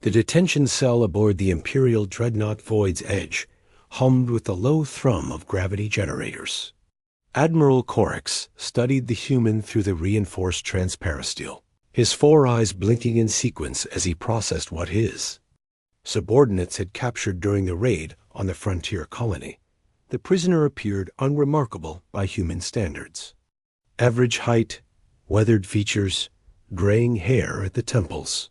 The detention cell aboard the Imperial Dreadnought Void's Edge hummed with the low thrum of gravity generators. Admiral Corax studied the human through the reinforced transparisteel, his four eyes blinking in sequence as he processed what his subordinates had captured during the raid on the frontier colony. The prisoner appeared unremarkable by human standards. Average height, weathered features, graying hair at the temples.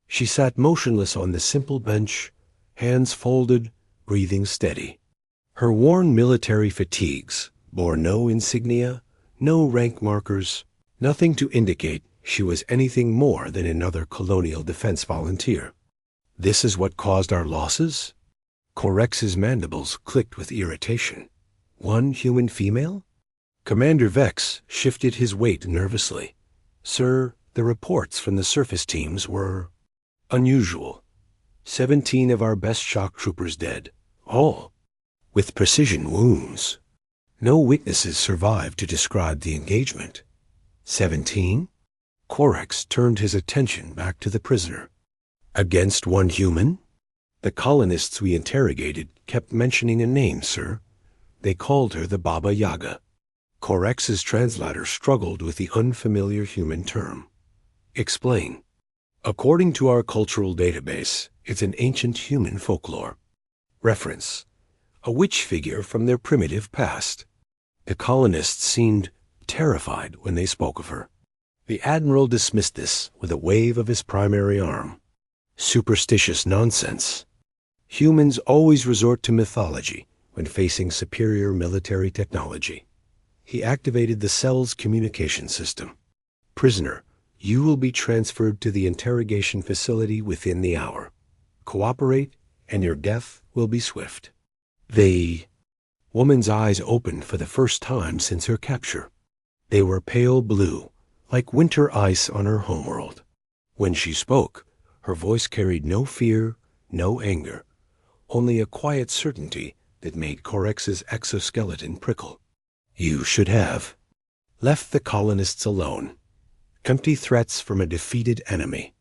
She sat motionless on the simple bench, hands folded, breathing steady. Her worn military fatigues bore no insignia, no rank markers, nothing to indicate she was anything more than another colonial defense volunteer. This is what caused our losses? Corex's mandibles clicked with irritation. One human female? Commander Vex shifted his weight nervously. Sir, the reports from the surface teams were unusual. 17 of our best shock troopers dead, all with precision wounds. No witnesses survived to describe the engagement. 17? Corax turned his attention back to the prisoner. Against one human? The colonists we interrogated kept mentioning a name, sir. They called her the Baba Yaga. Corex's translator struggled with the unfamiliar human term. Explain. According to our cultural database, it's an ancient human folklore. Reference. A witch figure from their primitive past. The colonists seemed terrified when they spoke of her. The Admiral dismissed this with a wave of his primary arm. Superstitious nonsense. Humans always resort to mythology when facing superior military technology. He activated the cell's communication system. Prisoner, you will be transferred to the interrogation facility within the hour. Cooperate, and your death will be swift. The woman's eyes opened for the first time since her capture. They were pale blue, like winter ice on her homeworld. When she spoke, her voice carried no fear, no anger, only a quiet certainty that made Corex's exoskeleton prickle. You should have left the colonists alone. Empty threats from a defeated enemy.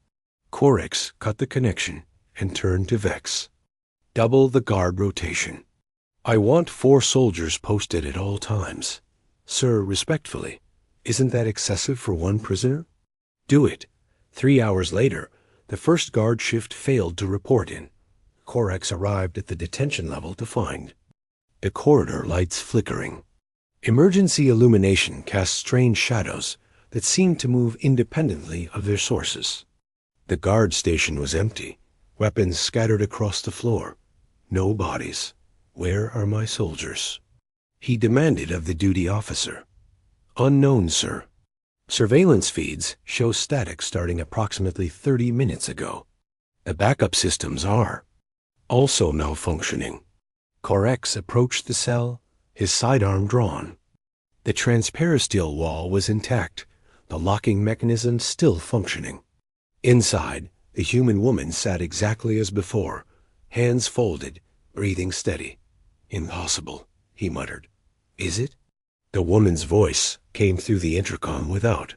Corax cut the connection and turned to Vex. Double the guard rotation. I want 4 soldiers posted at all times. Sir, respectfully, isn't that excessive for one prisoner? Do it. 3 hours later, the first guard shift failed to report in. Corax arrived at the detention level to find the corridor lights flickering. Emergency illumination cast strange shadows that seemed to move independently of their sources. The guard station was empty, weapons scattered across the floor. No bodies. Where are my soldiers? He demanded of the duty officer. Unknown, sir. Surveillance feeds show static starting approximately 30 minutes ago. The backup systems are also malfunctioning. Corax approached the cell, his sidearm drawn. The transparisteel wall was intact, the locking mechanism still functioning. Inside, the human woman sat exactly as before, hands folded, breathing steady. Impossible, he muttered. Is it? The woman's voice came through the intercom without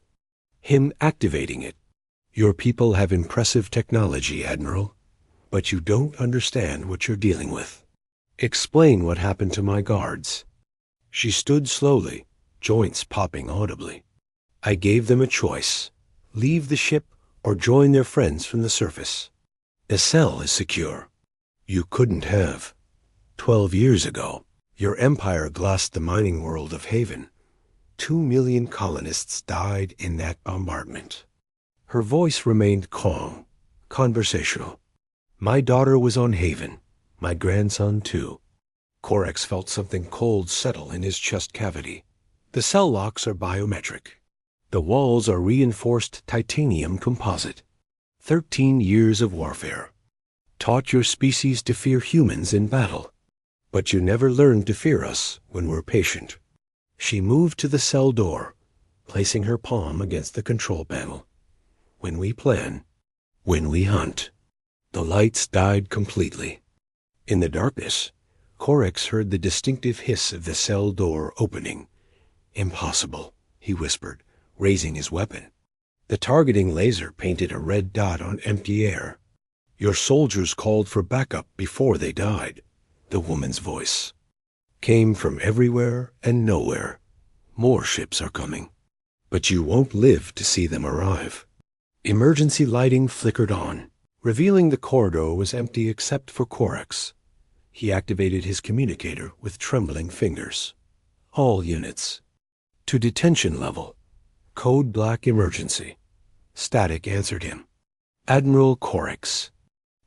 him activating it. Your people have impressive technology, Admiral, but you don't understand what you're dealing with. Explain what happened to my guards. She stood slowly, joints popping audibly. I gave them a choice. Leave the ship or join their friends from the surface. The cell is secure. You couldn't have. 12 years ago, your empire glassed the mining world of Haven. 2 million colonists died in that bombardment. Her voice remained calm, conversational. My daughter was on Haven, my grandson too. Corax felt something cold settle in his chest cavity. The cell locks are biometric. The walls are reinforced titanium composite. 13 years of warfare. Taught your species to fear humans in battle. But you never learned to fear us when we're patient. She moved to the cell door, placing her palm against the control panel. When we plan, when we hunt. The lights died completely. In the darkness, Corax heard the distinctive hiss of the cell door opening. Impossible, he whispered, raising his weapon. The targeting laser painted a red dot on empty air. Your soldiers called for backup before they died. The woman's voice came from everywhere and nowhere. More ships are coming, but you won't live to see them arrive. Emergency lighting flickered on, revealing the corridor was empty except for Corax. He activated his communicator with trembling fingers. All units. To detention level. Code Black emergency. Static answered him. Admiral Corax.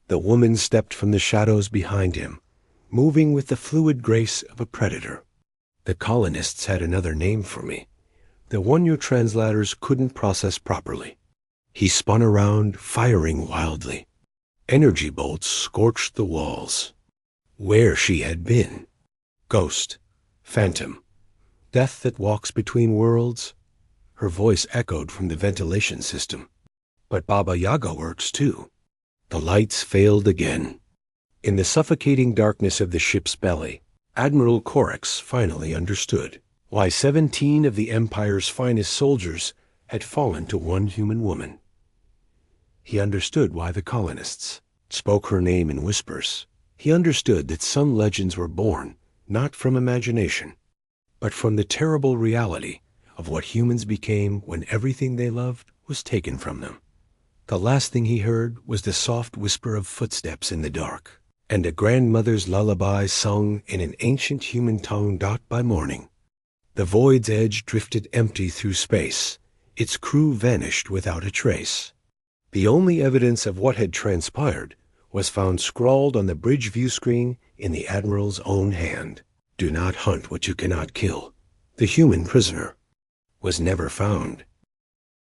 The woman stepped from the shadows behind him, moving with the fluid grace of a predator. The colonists had another name for me, the one your translators couldn't process properly. He spun around, firing wildly. Energy bolts scorched the walls. Where she had been. Ghost. Phantom. Death that walks between worlds. Her voice echoed from the ventilation system. But Baba Yaga works too. The lights failed again. In the suffocating darkness of the ship's belly, Admiral Corax finally understood why 17 of the Empire's finest soldiers had fallen to one human woman. He understood why the colonists spoke her name in whispers. He understood that some legends were born not from imagination, but from the terrible reality of what humans became when everything they loved was taken from them. The last thing he heard was the soft whisper of footsteps in the dark, and a grandmother's lullaby sung in an ancient human tongue by morning. The void's edge drifted empty through space. Its crew vanished without a trace. The only evidence of what had transpired was found scrawled on the bridge view screen in the Admiral's own hand. Do not hunt what you cannot kill. The human prisoner was never found.